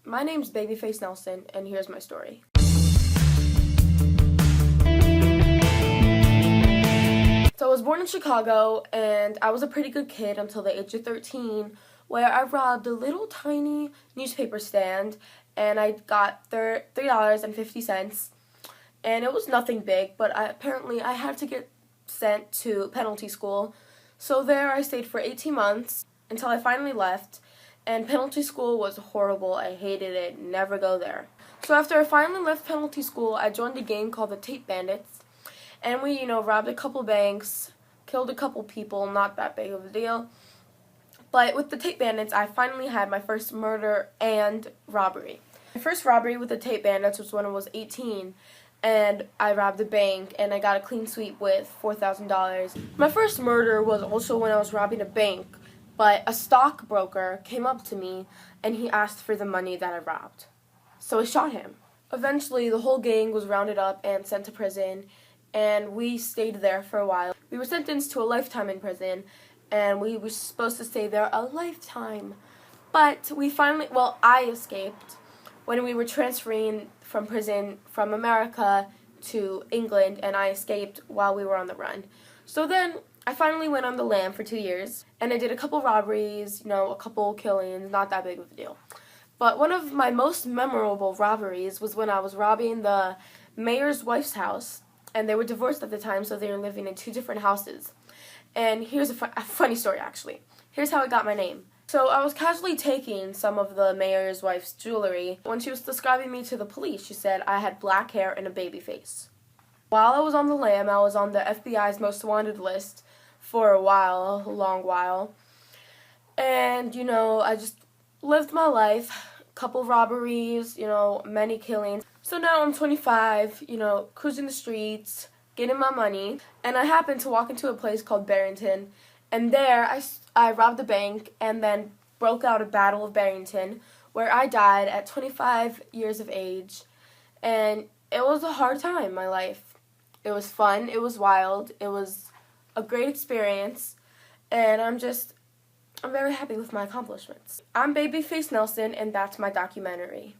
My name's Babyface Nelson, and here's my story. So I was born in Chicago, and I was a pretty good kid until the age of 13, where I robbed a little tiny newspaper stand, and I got $3.50, and it was nothing big, but apparently I had to get sent to penalty school. So there I stayed for 18 months until I finally left, and penalty school was horrible. I hated it. Never go there. So after I finally left penalty school, I joined a gang called the Tape Bandits, and we, robbed a couple banks, killed a couple people, not that big of a deal. But with the Tape Bandits, I finally had my first murder and robbery. My first robbery with the Tape Bandits was when I was 18, and I robbed a bank, and I got a clean sweep with $4,000. My first murder was also when I was robbing a bank, but a stockbroker came up to me, and he asked for the money that I robbed. So I shot him. Eventually, the whole gang was rounded up and sent to prison, and we stayed there for a while. We were sentenced to a lifetime in prison, and we were supposed to stay there a lifetime. But I escaped when we were transferring from prison from America to England, and I escaped while we were on the run. So then I finally went on the lam for 2 years, and I did a couple robberies, a couple killings, not that big of a deal. But one of my most memorable robberies was when I was robbing the mayor's wife's house, and they were divorced at the time, so they were living in 2 different houses. And here's a funny story, actually. Here's how I got my name. So I was casually taking some of the mayor's wife's jewelry. When she was describing me to the police, she said I had black hair and a baby face. While I was on the lam, I was on the FBI's most wanted list for a long while. And, I just lived my life. Couple robberies, many killings. So now I'm 25, cruising the streets, getting my money, and I happened to walk into a place called Barrington, and there I robbed a bank and then broke out a Battle of Barrington, where I died at 25 years of age, and it was a hard time in my life. It was fun, it was wild, it was a great experience, and I'm very happy with my accomplishments. I'm Babyface Nelson, and that's my documentary.